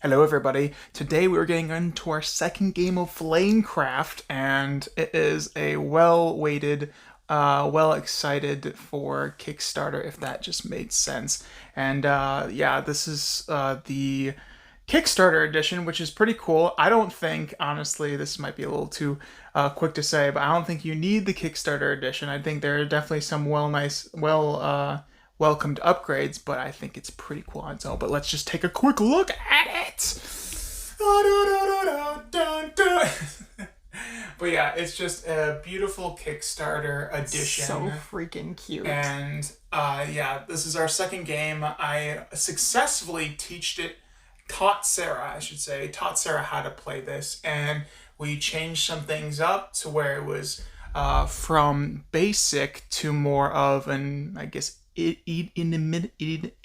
Hello, everybody. Today we're getting into our second game of Flamecraft, and it is a well-weighted, well-excited for Kickstarter, if that just made sense. And yeah, this is the Kickstarter edition, which is pretty cool. I don't think, honestly, this might be a little too quick to say, but I don't think you need the Kickstarter edition. I think there are definitely some welcomed upgrades, but I think it's pretty cool on its own. But let's just take a quick look at it. But yeah, it's just a beautiful Kickstarter edition. So freaking cute. And yeah, this is our second game. I successfully taught Sarah, I should say, taught Sarah how to play this, and we changed some things up to where it was from basic to more of an, I guess, intermediate.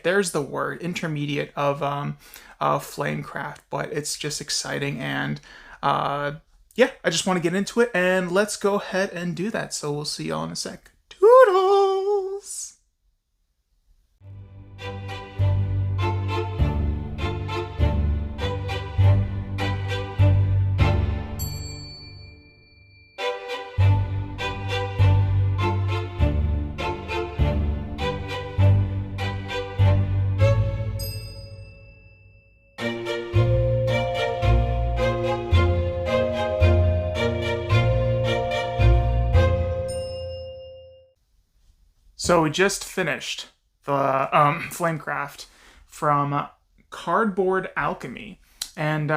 There's the word, intermediate of Flamecraft, but it's just exciting, and yeah, I just want to get into it, and let's go ahead and do that. So we'll see y'all in a sec. Toodles! So we just finished the Flamecraft from Cardboard Alchemy, and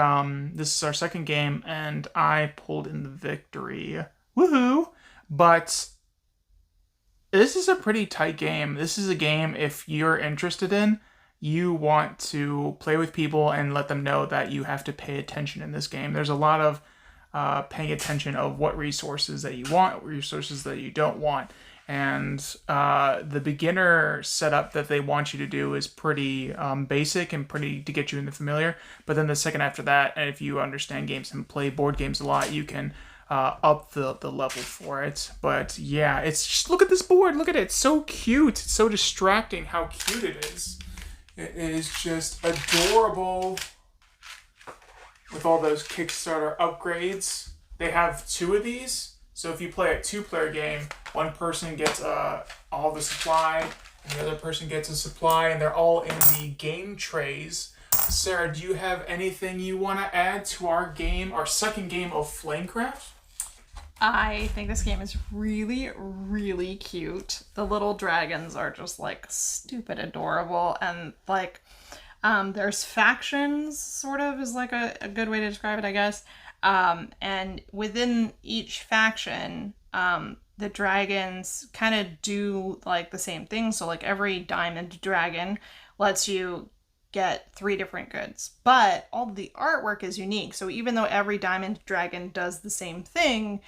this is our second game, and I pulled in the victory. Woohoo! But this is a pretty tight game. This is a game, if you're interested in, you want to play with people and let them know that you have to pay attention in this game. There's a lot of paying attention of what resources that you want, resources that you don't want. And the beginner setup that they want you to do is pretty basic and pretty to get you in the familiar. But then the second after that, and if you understand games and play board games a lot, you can up the level for it. But yeah, it's just, look at this board. Look at it. It's so cute. It's so distracting how cute it is. It is just adorable with all those Kickstarter upgrades. They have two of these. So if you play a two-player game, one person gets all the supply, and the other person gets a supply, and they're all in the game trays. Sarah, do you have anything you want to add to our game, our second game of Flamecraft? I think this game is really, really cute. The little dragons are just like stupid adorable, and like there's factions, sort of, is like a good way to describe it, I guess. And within each faction, the dragons kind of do like the same thing. So like every diamond dragon lets you get 3 different goods, but all the artwork is unique. So even though every diamond dragon does the same thing,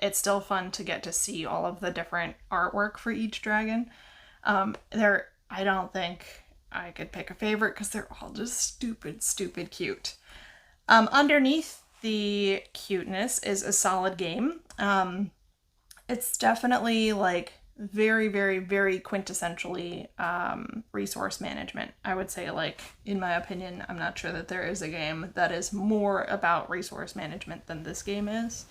it's still fun to get to see all of the different artwork for each dragon. I don't think I could pick a favorite because they're all just stupid cute. Underneath the cuteness is a solid game. It's definitely like very quintessentially resource management. I would say, like, in my opinion, I'm not sure that there is a game that is more about resource management than this game is.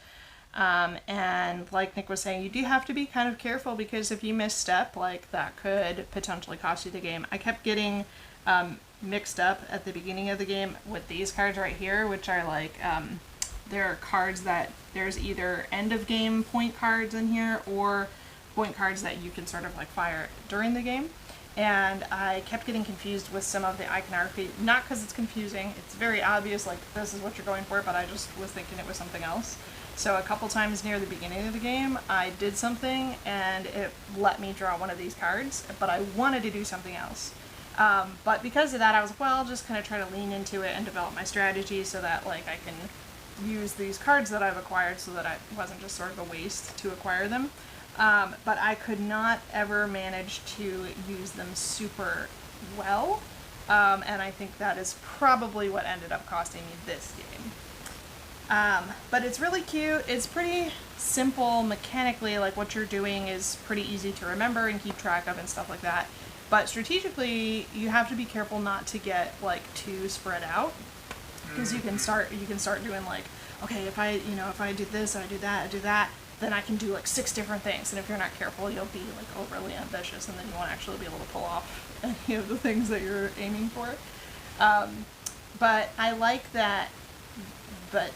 And like Nick was saying, you do have to be kind of careful, because if you misstep, like, that could potentially cost you the game. I kept getting mixed up at the beginning of the game with these cards right here, which are like there are cards that there's either end of game point cards in here or point cards that you can sort of like fire during the game, and I kept getting confused with some of the iconography. Not because it's confusing, it's very obvious, like this is what you're going for, but I just was thinking it was something else. So a couple times near the beginning of the game, I did something and it let me draw one of these cards, but I wanted to do something else. But because of that, I was like, well, I'll just kind of try to lean into it and develop my strategy so that, like, I can use these cards that I've acquired so that it wasn't just sort of a waste to acquire them. But I could not ever manage to use them super well, and I think that is probably what ended up costing me this game. But it's really cute. It's pretty simple mechanically. Like, what you're doing is pretty easy to remember and keep track of and stuff like that. But strategically, you have to be careful not to get like too spread out, because you can start doing like, okay, if I do this, I do that, I do that, then I can do like 6 different things. And if you're not careful, you'll be like overly ambitious, and then you won't actually be able to pull off any of the things that you're aiming for. But I like that. But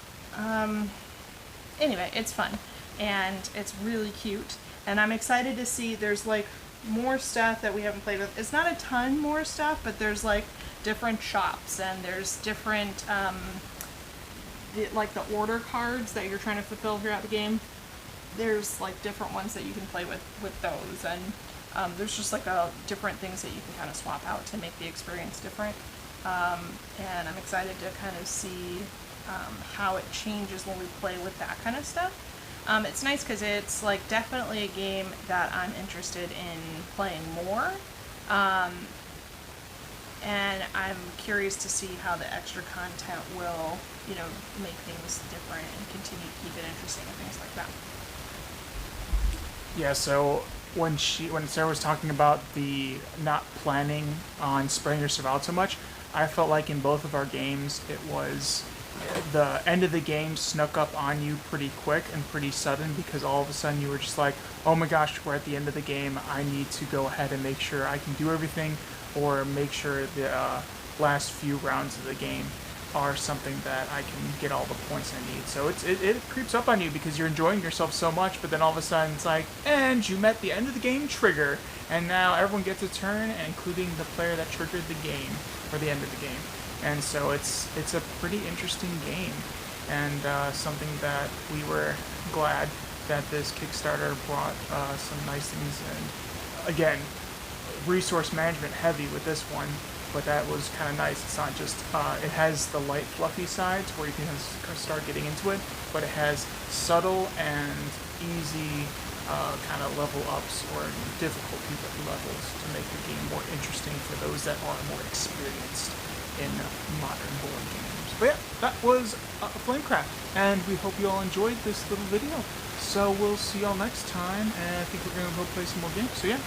anyway, it's fun, and it's really cute, and I'm excited to see there's like more stuff that we haven't played with. It's not a ton more stuff, but there's like different shops, and there's different like the order cards that you're trying to fulfill throughout the game. There's like different ones that you can play with those, and there's just like different things that you can kind of swap out to make the experience different. And I'm excited to kind of see how it changes when we play with that kind of stuff. It's nice because it's like definitely a game that I'm interested in playing more. And I'm curious to see how the extra content will, make things different and continue to keep it interesting and things like that. Yeah, so when Sarah was talking about the not planning on spreading yourself out so much, I felt like in both of our games it was the end of the game snuck up on you pretty quick and pretty sudden, because all of a sudden you were just like, oh my gosh, we're at the end of the game, I need to go ahead and make sure I can do everything, or make sure the last few rounds of the game are something that I can get all the points I need. So it creeps up on you because you're enjoying yourself so much, but then all of a sudden it's like, and you met the end of the game trigger, and now everyone gets a turn, including the player that triggered the game, or the end of the game. And so it's a pretty interesting game, and something that we were glad that this Kickstarter brought some nice things. And again, resource management heavy with this one, but that was kind of nice. It's not just it has the light fluffy sides where you can start getting into it, but it has subtle and easy kind of level ups or difficulty levels to make the game more interesting for those that are more experienced in modern board games. But yeah, that was Flamecraft, and we hope you all enjoyed this little video. So we'll see y'all next time, and I think we're going to go play some more games. So yeah,